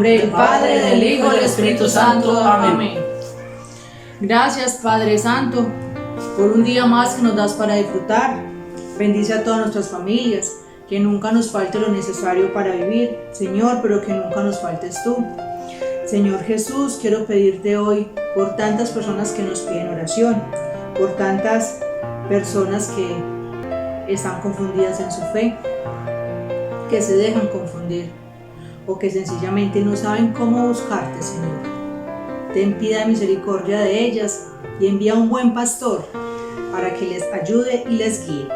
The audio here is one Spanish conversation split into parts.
nombre del Padre, del Hijo y del Espíritu Santo. Amén. Gracias, Padre Santo, por un día más que nos das para disfrutar. Bendice a todas nuestras familias, que nunca nos falte lo necesario para vivir, Señor, pero que nunca nos faltes tú. Señor Jesús, quiero pedirte hoy por tantas personas que nos piden oración, por tantas personas que están confundidas en su fe, que se dejan confundir o que sencillamente no saben cómo buscarte, Señor. Ten piedad y misericordia de ellas y envía un buen pastor para que les ayude y les guíe.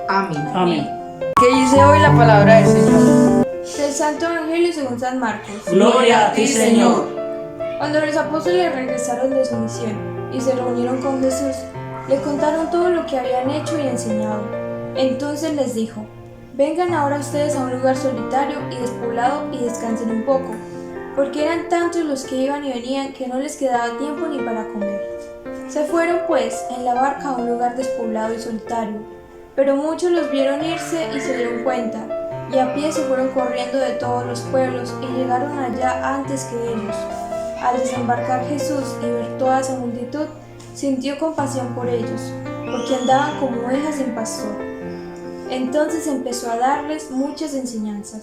Amén. Amén. ¿Qué dice hoy la palabra del Señor? Del Santo Evangelio según San Marcos. Gloria a ti, Señor. Cuando los apóstoles regresaron de su misión y se reunieron con Jesús, le contaron todo lo que habían hecho y enseñado. Entonces les dijo: vengan ahora ustedes a un lugar solitario y despoblado y descansen un poco, porque eran tantos los que iban y venían que no les quedaba tiempo ni para comer. Se fueron pues en la barca a un lugar despoblado y solitario, pero muchos los vieron irse y se dieron cuenta, y a pie se fueron corriendo de todos los pueblos y llegaron allá antes que ellos. Al desembarcar Jesús y ver toda esa multitud, sintió compasión por ellos, porque andaban como ovejas sin pastor. Entonces empezó a darles muchas enseñanzas.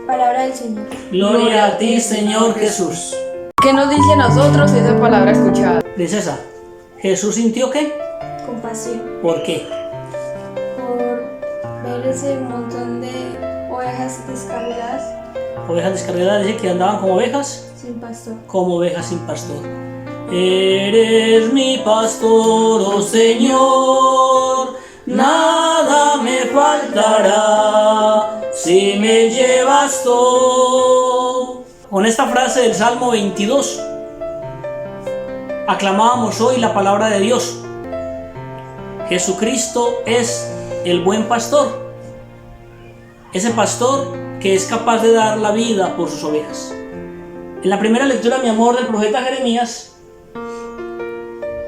Palabra del Señor. Gloria a ti, Señor Jesús. ¿Qué nos dice a nosotros esa palabra escuchada? Princesa, ¿Jesús sintió qué? Compasión ¿Por qué? por ver ese montón de ovejas descarriadas Ovejas descarriadas, dice que andaban como ovejas, sin pastor. como ovejas sin pastor. Eres mi pastor, oh Señor, nada me faltará si me llevas tú. Con esta frase del Salmo 22 aclamábamos hoy la palabra de Dios. Jesucristo es el buen pastor, ese pastor que es capaz de dar la vida por sus ovejas. En la primera lectura, mi amor, del profeta Jeremías,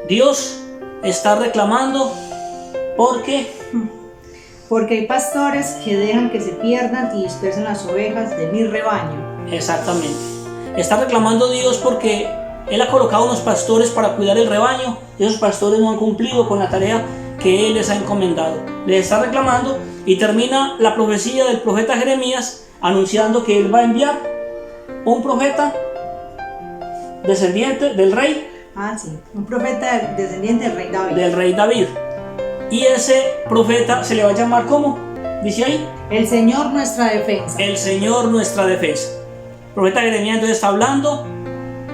Dios está reclamando porque hay pastores que dejan que se pierdan y dispersen las ovejas de mi rebaño. exactamente, está reclamando Dios porque Él ha colocado unos pastores para cuidar el rebaño y esos pastores no han cumplido con la tarea que Él les ha encomendado. Les está reclamando y termina la profecía del profeta Jeremías anunciando que Él va a enviar un profeta descendiente del rey. Sí, un profeta descendiente del rey David. Del rey David. Y ese profeta se le va a llamar ¿cómo? Dice ahí. El Señor nuestra defensa. El Señor nuestra defensa. El profeta Jeremías entonces está hablando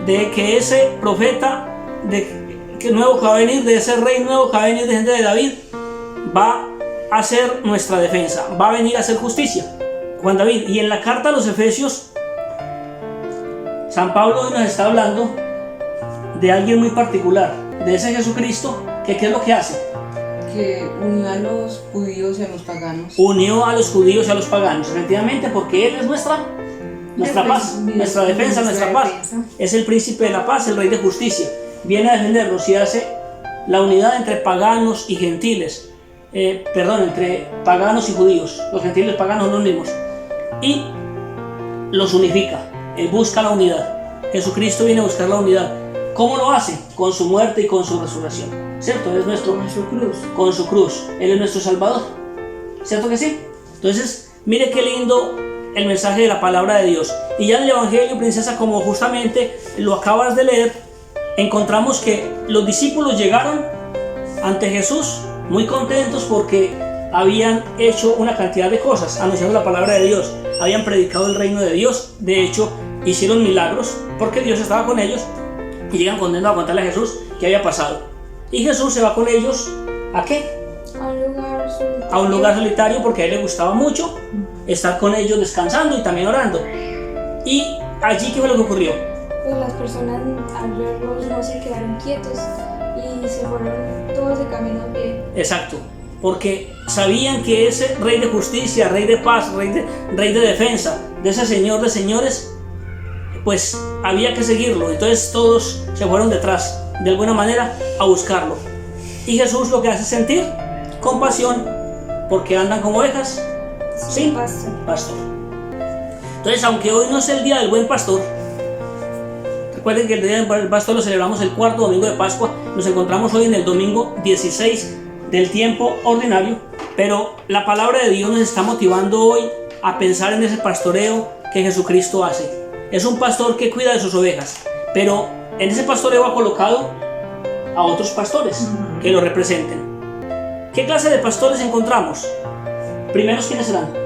de que ese profeta nuevo que va a venir, de ese rey nuevo que va a venir de gente de David, va a ser nuestra defensa, va a venir a hacer justicia. Juan David, y en la carta a los Efesios, San Pablo hoy nos está hablando de alguien muy particular, de ese Jesucristo, que ¿qué es lo que hace? Que unió a los judíos y a los paganos. Unió a los judíos y a los paganos, efectivamente, porque Él es nuestra paz, nuestra defensa, nuestra paz. Es el príncipe de la paz, el rey de justicia. Viene a defendernos y hace la unidad entre paganos y gentiles. Entre paganos y judíos. Los gentiles paganos son los mismos. Y los unifica. Él busca la unidad. Jesucristo viene a buscar la unidad. ¿Cómo lo hace? Con su muerte y con su resurrección. ¿Cierto? Él es nuestro. Con su cruz. Con su cruz. Él es nuestro Salvador. ¿Cierto que sí? Entonces, mire qué lindo el mensaje de la palabra de Dios. Y ya en el Evangelio, princesa, como justamente lo acabas de leer, encontramos que los discípulos llegaron ante Jesús muy contentos porque habían hecho una cantidad de cosas, anunciando la palabra de Dios, habían predicado el reino de Dios, de hecho hicieron milagros porque Dios estaba con ellos y llegan contentos a contarle a Jesús qué había pasado. Y Jesús se va con ellos ¿a qué? A un lugar solitario. A un lugar solitario porque a él le gustaba mucho estar con ellos descansando y también orando. Y allí, ¿qué fue lo que ocurrió? Pues las personas al verlos no se quedaron quietos y se fueron todos de camino a pie. Exacto, porque sabían que ese rey de justicia, rey de paz, rey de defensa, de ese Señor de señores, pues había que seguirlo. Entonces todos se fueron detrás, de alguna manera, a buscarlo. Y Jesús lo que hace es sentir compasión, porque andan como ovejas sin pastor. Entonces, aunque hoy no es el día del buen pastor, recuerden que el día del buen pastor lo celebramos el cuarto domingo de Pascua, nos encontramos hoy en el domingo 16 del tiempo ordinario, pero la palabra de Dios nos está motivando hoy a pensar en ese pastoreo que Jesucristo hace. Es un pastor que cuida de sus ovejas, pero en ese pastoreo ha colocado a otros pastores que lo representen. ¿Qué clase de pastores encontramos? Primeros, ¿quiénes serán?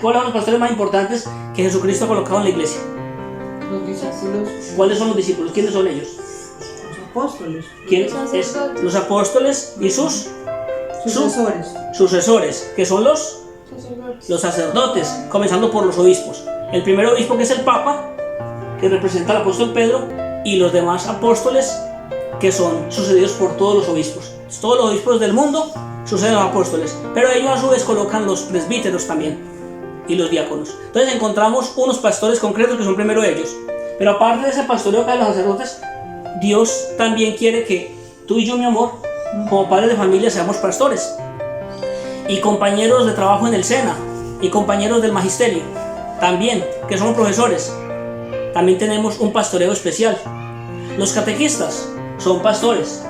¿Cuáles son los pastores más importantes que Jesucristo ha colocado en la iglesia? Los discípulos. ¿Cuáles son los discípulos? ¿Quiénes son ellos? Los apóstoles, ¿Quiénes? Los Es sacerdotes. los apóstoles y sus sucesores. sucesores, que son los sacerdotes, comenzando por los obispos. El primer obispo, que es el Papa, que representa al apóstol Pedro, y los demás apóstoles, que son sucedidos por todos los obispos. Todos los obispos del mundo suceden a los apóstoles, pero ellos a su vez colocan los presbíteros también y los diáconos. Entonces encontramos unos pastores concretos que son primero ellos, pero aparte de ese pastoreo que hay de los sacerdotes, Dios también quiere que tú y yo, mi amor, como padres de familia, seamos pastores y compañeros de trabajo en el SENA y compañeros del magisterio también, que somos profesores. También tenemos un pastoreo especial. Los catequistas son pastores.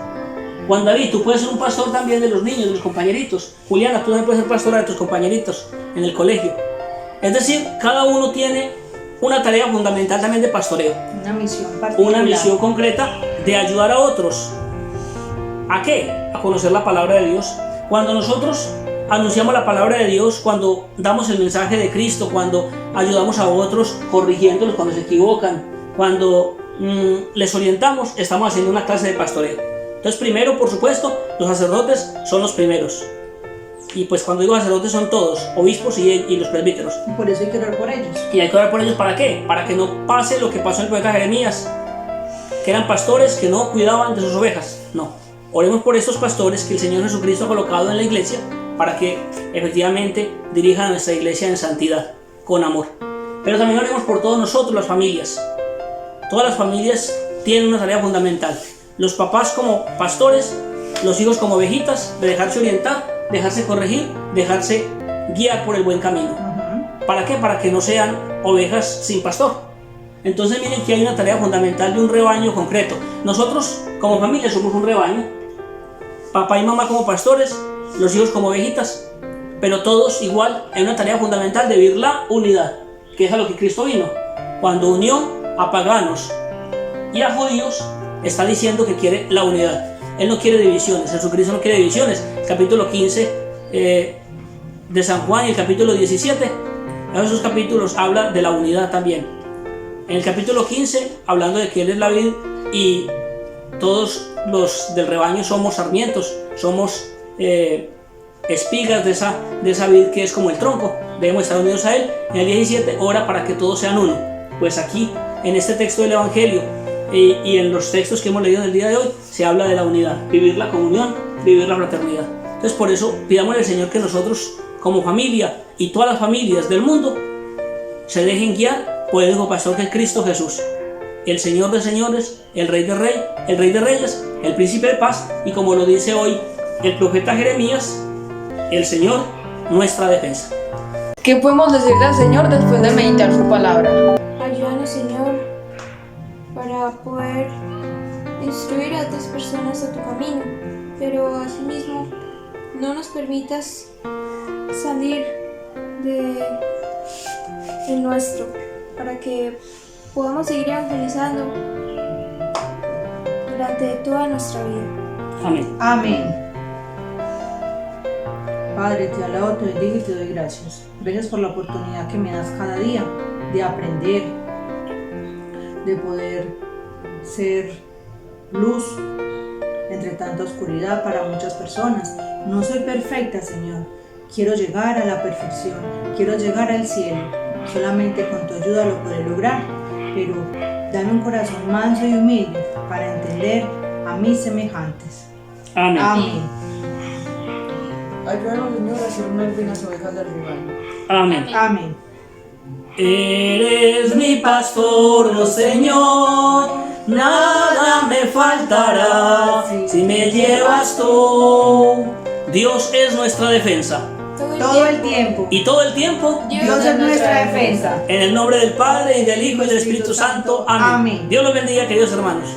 Juan David, tú puedes ser un pastor también de los niños, de los compañeritos. Juliana, tú también puedes ser pastora de tus compañeritos en el colegio. Es decir, cada uno tiene una tarea fundamental también de pastoreo. Una misión particular. Una misión concreta de ayudar a otros. ¿A qué? A conocer la palabra de Dios. Cuando nosotros anunciamos la palabra de Dios, cuando damos el mensaje de Cristo, cuando ayudamos a otros corrigiéndolos cuando se equivocan, cuando les orientamos, estamos haciendo una clase de pastoreo. Entonces, primero, por supuesto, los sacerdotes son los primeros. Y pues cuando digo sacerdotes son todos, obispos y los presbíteros. Y por eso hay que orar por ellos. Y hay que orar por ellos, ¿para qué? Para que no pase lo que pasó en el profeta Jeremías, que eran pastores que no cuidaban de sus ovejas. No, oremos por estos pastores que el Señor Jesucristo ha colocado en la iglesia para que efectivamente dirijan a nuestra iglesia en santidad, con amor. Pero también oremos por todos nosotros, las familias. Todas las familias tienen una tarea fundamental. Los papás como pastores, los hijos como ovejitas, de dejarse orientar, dejarse corregir, dejarse guiar por el buen camino. ¿Para qué? Para que no sean ovejas sin pastor. Entonces miren que hay una tarea fundamental de un rebaño concreto. Nosotros como familia somos un rebaño, papá y mamá como pastores, los hijos como ovejitas, pero todos igual hay una tarea fundamental de vivir la unidad, que es a lo que Cristo vino. Cuando unió a paganos y a judíos, está diciendo que quiere la unidad. Él no quiere divisiones, Jesucristo no quiere divisiones. El capítulo 15 de San Juan y el capítulo 17, en esos capítulos habla de la unidad también. En el capítulo 15, hablando de que Él es la vid y todos los del rebaño somos sarmientos, somos espigas de esa vid que es como el tronco, debemos estar unidos a Él. En el 17, ora para que todos sean uno. Pues aquí, en este texto del Evangelio y en los textos que hemos leído en el día de hoy, se habla de la unidad, vivir la comunión, vivir la fraternidad. Entonces por eso pidamos al Señor que nosotros como familia y todas las familias del mundo se dejen guiar por el único pastor que es Cristo Jesús, el Señor de señores, el Rey de reyes, el Príncipe de paz, y como lo dice hoy el profeta Jeremías, el Señor, nuestra defensa. ¿Qué podemos decirle al Señor después de meditar su palabra? Ayúdanos, Señor, para poder instruir a otras personas a tu camino, pero asimismo no nos permitas salir del nuestro, para que podamos seguir evangelizando durante toda nuestra vida. Amén. Amén. Padre, te alabo, te bendigo y te doy gracias. Gracias por la oportunidad que me das cada día de aprender, de poder ser luz entre tanta oscuridad para muchas personas. No soy perfecta, Señor. Quiero llegar a la perfección, quiero llegar al cielo. Solamente con tu ayuda lo podré lograr, pero dame un corazón manso y humilde para entender a mis semejantes. Amén. Amén. Ayúdanos, Señor, a ser unas buenas ovejas del rebaño. Amén. Amén. Eres mi pastor, oh Señor, nada me faltará si me llevas tú. Dios es nuestra defensa. todo el tiempo. Y todo el tiempo, Dios es nuestra defensa. en el nombre del Padre, y del Hijo, y del Espíritu Santo. Amén. Amén. Dios los bendiga, queridos hermanos.